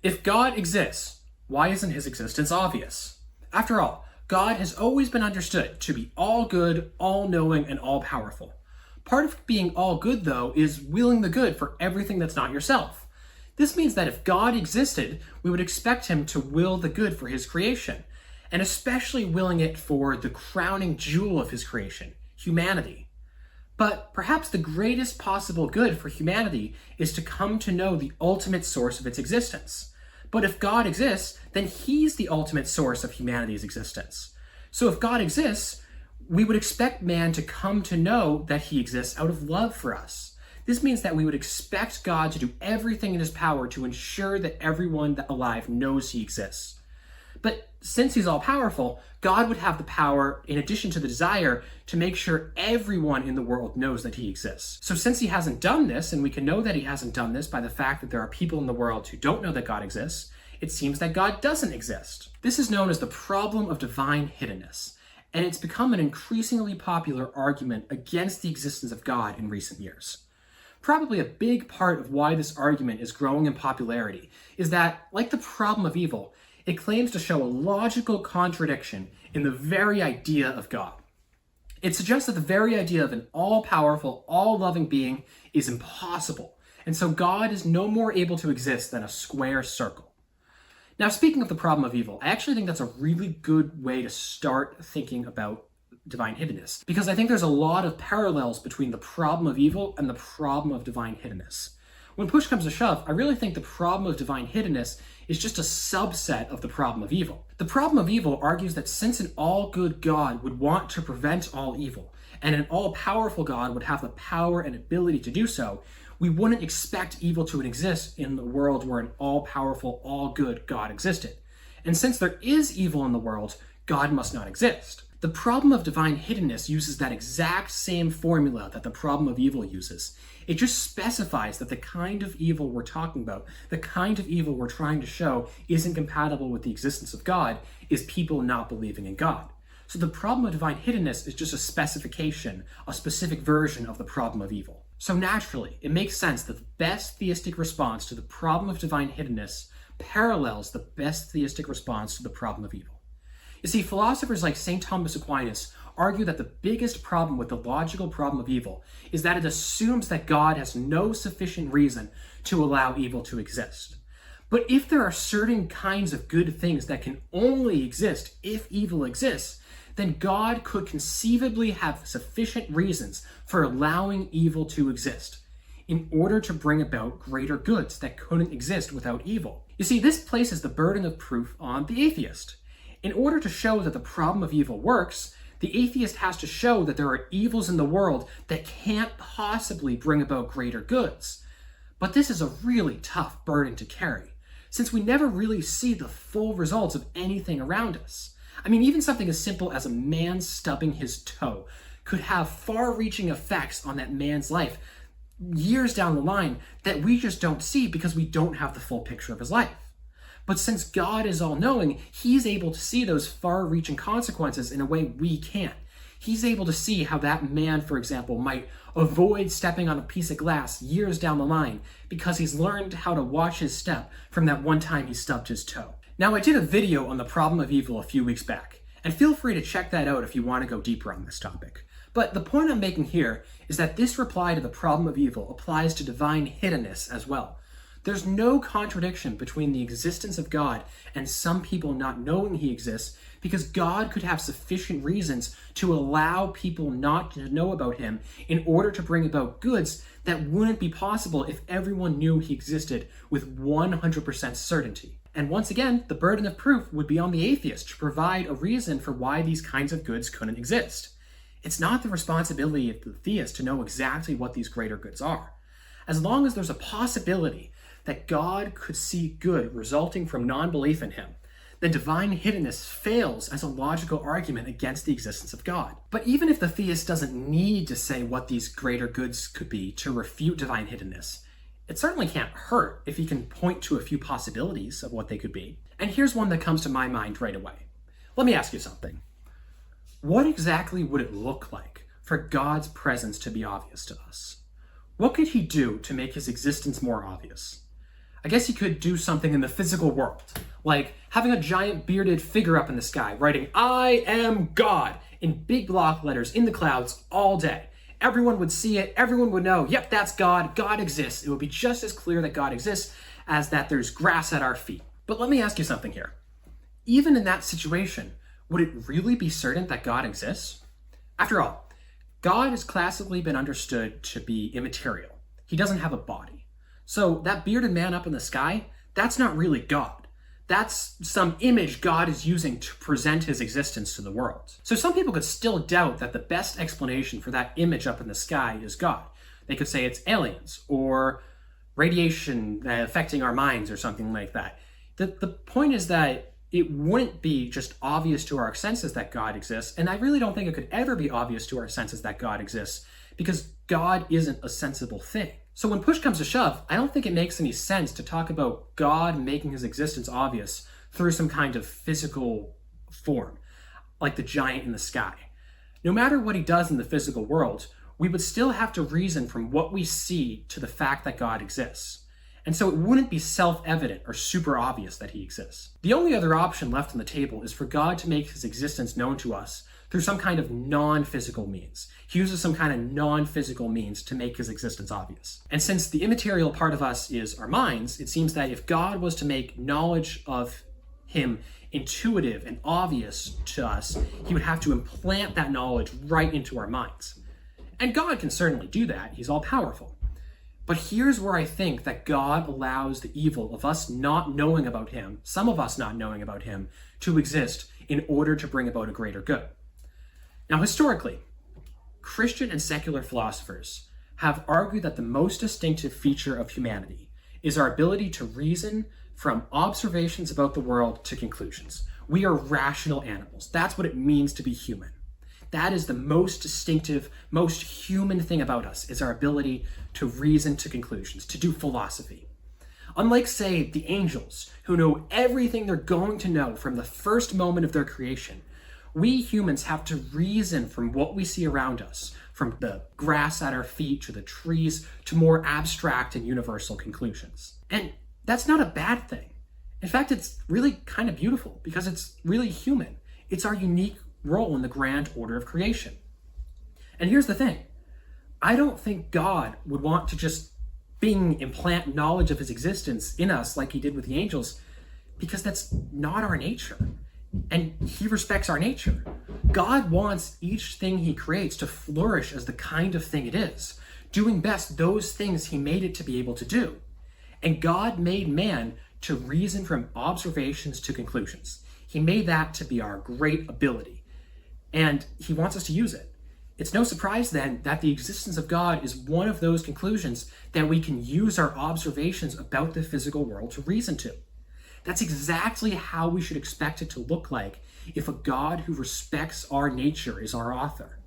If God exists, why isn't his existence obvious? After all, God has always been understood to be all good, all-knowing, and all-powerful. Part of being all good, though, is willing the good for everything that's not yourself. This means that if God existed, we would expect him to will the good for his creation, and especially willing it for the crowning jewel of his creation, humanity. But perhaps the greatest possible good for humanity is to come to know the ultimate source of its existence. But if God exists, then he's the ultimate source of humanity's existence. So if God exists, we would expect man to come to know that he exists out of love for us. This means that we would expect God to do everything in his power to ensure that everyone alive knows he exists. But since he's all-powerful, God would have the power, in addition to the desire, to make sure everyone in the world knows that he exists. So since he hasn't done this, and we can know that he hasn't done this by the fact that there are people in the world who don't know that God exists, it seems that God doesn't exist. This is known as the problem of divine hiddenness, and it's become an increasingly popular argument against the existence of God in recent years. Probably a big part of why this argument is growing in popularity is that, like the problem of evil, it claims to show a logical contradiction in the very idea of God. It suggests that the very idea of an all-powerful, all-loving being is impossible, and so God is no more able to exist than a square circle. Now, speaking of the problem of evil, I actually think that's a really good way to start thinking about divine hiddenness, because I think there's a lot of parallels between the problem of evil and the problem of divine hiddenness. When push comes to shove, I really think the problem of divine hiddenness is just a subset of the problem of evil. The problem of evil argues that since an all-good God would want to prevent all evil, and an all-powerful God would have the power and ability to do so, we wouldn't expect evil to exist in the world where an all-powerful, all-good God existed. And since there is evil in the world, God must not exist. The problem of divine hiddenness uses that exact same formula that the problem of evil uses. It just specifies that the kind of evil we're talking about, the kind of evil we're trying to show isn't compatible with the existence of God, is people not believing in God. So the problem of divine hiddenness is just a specification, a specific version of the problem of evil. So naturally, it makes sense that the best theistic response to the problem of divine hiddenness parallels the best theistic response to the problem of evil. You see, philosophers like St. Thomas Aquinas argue that the biggest problem with the logical problem of evil is that it assumes that God has no sufficient reason to allow evil to exist. But if there are certain kinds of good things that can only exist if evil exists, then God could conceivably have sufficient reasons for allowing evil to exist in order to bring about greater goods that couldn't exist without evil. You see, this places the burden of proof on the atheist. In order to show that the problem of evil works, the atheist has to show that there are evils in the world that can't possibly bring about greater goods. But this is a really tough burden to carry, since we never really see the full results of anything around us. I mean, even something as simple as a man stubbing his toe could have far-reaching effects on that man's life years down the line that we just don't see because we don't have the full picture of his life. But since God is all-knowing, he's able to see those far-reaching consequences in a way we can't. He's able to see how that man, for example, might avoid stepping on a piece of glass years down the line because he's learned how to watch his step from that one time he stubbed his toe. Now, I did a video on the problem of evil a few weeks back, and feel free to check that out if you want to go deeper on this topic. But the point I'm making here is that this reply to the problem of evil applies to divine hiddenness as well. There's no contradiction between the existence of God and some people not knowing he exists, because God could have sufficient reasons to allow people not to know about him in order to bring about goods that wouldn't be possible if everyone knew he existed with 100% certainty. And once again, the burden of proof would be on the atheist to provide a reason for why these kinds of goods couldn't exist. It's not the responsibility of the theist to know exactly what these greater goods are. As long as there's a possibility that God could see good resulting from non-belief in him, then divine hiddenness fails as a logical argument against the existence of God. But even if the theist doesn't need to say what these greater goods could be to refute divine hiddenness, it certainly can't hurt if he can point to a few possibilities of what they could be. And here's one that comes to my mind right away. Let me ask you something. What exactly would it look like for God's presence to be obvious to us? What could he do to make his existence more obvious? I guess he could do something in the physical world, like having a giant bearded figure up in the sky, writing, "I am God," in big block letters in the clouds all day. Everyone would see it, everyone would know, yep, that's God, God exists. It would be just as clear that God exists as that there's grass at our feet. But let me ask you something here. Even in that situation, would it really be certain that God exists? After all, God has classically been understood to be immaterial. He doesn't have a body. So that bearded man up in the sky, that's not really God. That's some image God is using to present his existence to the world. So some people could still doubt that the best explanation for that image up in the sky is God. They could say it's aliens or radiation affecting our minds or something like that. The point is that it wouldn't be just obvious to our senses that God exists, and I really don't think it could ever be obvious to our senses that God exists, because God isn't a sensible thing. So when push comes to shove, I don't think it makes any sense to talk about God making his existence obvious through some kind of physical form, like the giant in the sky. No matter what he does in the physical world, we would still have to reason from what we see to the fact that God exists. And so it wouldn't be self-evident or super obvious that he exists. The only other option left on the table is for God to make his existence known to us through some kind of non-physical means. He uses some kind of non-physical means to make his existence obvious. And since the immaterial part of us is our minds, it seems that if God was to make knowledge of him intuitive and obvious to us, he would have to implant that knowledge right into our minds. And God can certainly do that. He's all-powerful. But here's where I think that God allows the evil of us not knowing about him, some of us not knowing about him, to exist in order to bring about a greater good. Now, historically, Christian and secular philosophers have argued that the most distinctive feature of humanity is our ability to reason from observations about the world to conclusions. We are rational animals. That's what it means to be human. That is the most distinctive, most human thing about us, is our ability to reason to conclusions, to do philosophy. Unlike, say, the angels, who know everything they're going to know from the first moment of their creation, we humans have to reason from what we see around us, from the grass at our feet to the trees to more abstract and universal conclusions. And that's not a bad thing. In fact, it's really kind of beautiful because it's really human. It's our unique role in the grand order of creation. And here's the thing. I don't think God would want to just implant knowledge of his existence in us like he did with the angels, because that's not our nature. And he respects our nature. God wants each thing he creates to flourish as the kind of thing it is, doing best those things he made it to be able to do. And God made man to reason from observations to conclusions. He made that to be our great ability. And he wants us to use it. It's no surprise then that the existence of God is one of those conclusions that we can use our observations about the physical world to reason to. That's exactly how we should expect it to look like if a God who respects our nature is our author.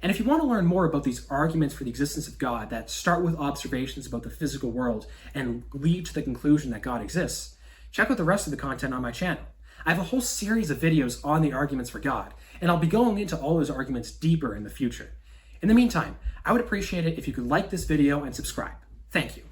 And if you want to learn more about these arguments for the existence of God that start with observations about the physical world and lead to the conclusion that God exists, check out the rest of the content on my channel. I have a whole series of videos on the arguments for God, and I'll be going into all those arguments deeper in the future. In the meantime, I would appreciate it if you could like this video and subscribe. Thank you.